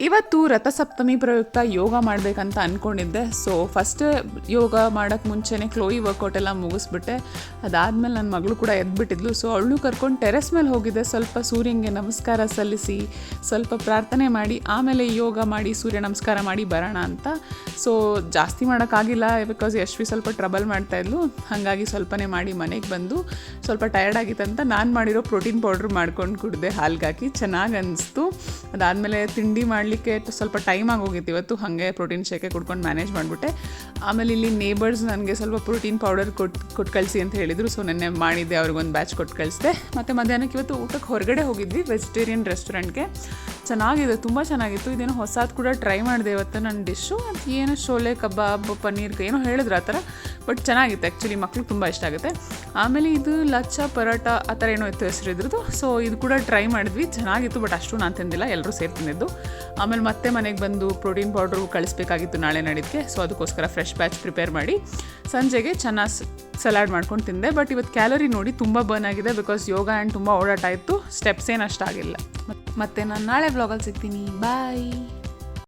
ಇವತ್ತು ರಥಸಪ್ತಮಿ ಪ್ರಯುಕ್ತ ಯೋಗ ಮಾಡಬೇಕಂತ ಅಂದ್ಕೊಂಡಿದ್ದೆ. ಸೊ ಫಸ್ಟ್ ಯೋಗ ಮಾಡೋಕ್ಕೆ ಮುಂಚೆನೇ ಕ್ಲೋಯಿ ವರ್ಕೌಟ್ ಎಲ್ಲ ಮುಗಿಸ್ಬಿಟ್ಟೆ. ಅದಾದಮೇಲೆ ನನ್ನ ಮಗಳು ಕೂಡ ಎದ್ಬಿಟ್ಟಿದ್ಲು. ಸೊ ಅವಳು ಕರ್ಕೊಂಡು ಟೆರೆಸ್ ಮೇಲೆ ಹೋಗಿದ್ದೆ. ಸ್ವಲ್ಪ ಸೂರ್ಯನಿಗೆ ನಮಸ್ಕಾರ ಸಲ್ಲಿಸಿ ಸ್ವಲ್ಪ ಪ್ರಾರ್ಥನೆ ಮಾಡಿ ಆಮೇಲೆ ಯೋಗ ಮಾಡಿ ಸೂರ್ಯ ನಮಸ್ಕಾರ ಮಾಡಿ ಬರೋಣ ಅಂತ. ಸೊ ಜಾಸ್ತಿ ಮಾಡೋಕ್ಕಾಗಿಲ್ಲ ಬಿಕಾಸ್ ಯಶ್ವಿ ಸ್ವಲ್ಪ ಟ್ರಬಲ್ ಮಾಡ್ತಾಯಿದ್ಲು. ಹಾಗಾಗಿ ಸ್ವಲ್ಪನೇ ಮಾಡಿ ಮನೆಗೆ ಬಂದು ಸ್ವಲ್ಪ ಟಯರ್ಡ್ ಆಗಿತ್ತಂತ ನಾನು ಮಾಡಿರೋ ಪ್ರೋಟೀನ್ ಪೌಡ್ರ್ ಮಾಡ್ಕೊಂಡು ಕುಡಿದೆ ಹಾಲ್ಗಾಕಿ. ಚೆನ್ನಾಗಿ ಅನಿಸ್ತು. ಅದಾದಮೇಲೆ ತಿಂಡಿ ಮಾಡಲಿಕ್ಕೆ ಸ್ವಲ್ಪ ಟೈಮ್ ಆಗೋಗಿತ್ತು ಇವತ್ತು. ಹಾಗೆ ಪ್ರೋಟೀನ್ ಶೇಕೆ ಕುಡ್ಕೊಂಡು ಮ್ಯಾನೇಜ್ ಮಾಡಿಬಿಟ್ಟೆ. ಆಮೇಲೆ ಇಲ್ಲಿ ನೇಬರ್ಸ್ ನನಗೆ ಸ್ವಲ್ಪ ಪ್ರೋಟೀನ್ ಪೌಡರ್ ಕೊಟ್ಟು ಕಳಿಸಿ ಅಂತ ಹೇಳಿದರು. ಸೊ ನೆನ್ನೆ ಮಾಡಿದ್ದೆ, ಅವ್ರಿಗೊಂದು ಬ್ಯಾಚ್ ಕೊಟ್ಟು ಕಳಿಸಿದೆ. ಮತ್ತು ಮಧ್ಯಾಹ್ನಕ್ಕೆ ಇವತ್ತು ಊಟಕ್ಕೆ ಹೊರಗಡೆ ಹೋಗಿದ್ವಿ ವೆಜಿಟೇರಿಯನ್ ರೆಸ್ಟೋರೆಂಟ್ಗೆ. ಚೆನ್ನಾಗಿದೆ, ತುಂಬ ಚೆನ್ನಾಗಿತ್ತು. ಇದೇನೋ ಹೊಸದು ಕೂಡ ಟ್ರೈ ಮಾಡಿದೆ ಇವತ್ತು ನನ್ನ ಡಿಶ್ಶು. ಅದು ಏನೋ ಶೋಲೆ ಕಬಾಬ್ ಪನ್ನೀರ್ ಏನೋ ಹೇಳಿದ್ರು ಆ ಥರ. ಬಟ್ ಚೆನ್ನಾಗಿತ್ತು ಆ್ಯಕ್ಚುಲಿ, ಮಕ್ಳಿಗೆ ತುಂಬ ಇಷ್ಟ ಆಗುತ್ತೆ. ಆಮೇಲೆ ಇದು ಲಚ್ಚಾ ಪರೋಟ ಆ ಥರ ಏನೋ ಇತ್ತು ಹೆಸರು ಇದ್ರದ್ದು. ಸೊ ಇದು ಕೂಡ ಟ್ರೈ ಮಾಡಿದ್ವಿ, ಚೆನ್ನಾಗಿತ್ತು. ಬಟ್ ಅಷ್ಟು ನಾನು ತಿಂದಿಲ್ಲ, ಎಲ್ಲರೂ ಸೇರಿ ತಿಂದಿದ್ದು. ಆಮೇಲೆ ಮತ್ತೆ ಮನೆಗೆ ಬಂದು ಪ್ರೋಟೀನ್ ಪೌಡ್ರು ಕಳಿಸ್ಬೇಕಾಗಿತ್ತು ನಾಳೆ ನಾಡಿದ್ದಕ್ಕೆ. ಸೊ ಅದಕ್ಕೋಸ್ಕರ ಫ್ರೆಶ್ ಬ್ಯಾಚ್ ಪ್ರಿಪೇರ್ ಮಾಡಿ ಸಂಜೆಗೆ ಚೆನ್ನಾಗಿ ಸಲಾಡ್ ಮಾಡ್ಕೊಂಡು ತಿಂದೆ. ಬಟ್ ಇವತ್ತು ಕ್ಯಾಲರಿ ನೋಡಿ ತುಂಬ ಬರ್ನ್ ಆಗಿದೆ ಬಿಕಾಸ್ ಯೋಗ ಆ್ಯಂಡ್ ತುಂಬ ಓಡಾಟ ಇತ್ತು. ಸ್ಟೆಪ್ಸ್ ಏನು ಅಷ್ಟಾಗಿಲ್ಲ. ಮತ್ತು ನಾನು ನಾಳೆ ವ್ಲಾಗಲ್ಲಿ ಸಿಗ್ತೀನಿ. ಬಾಯ್.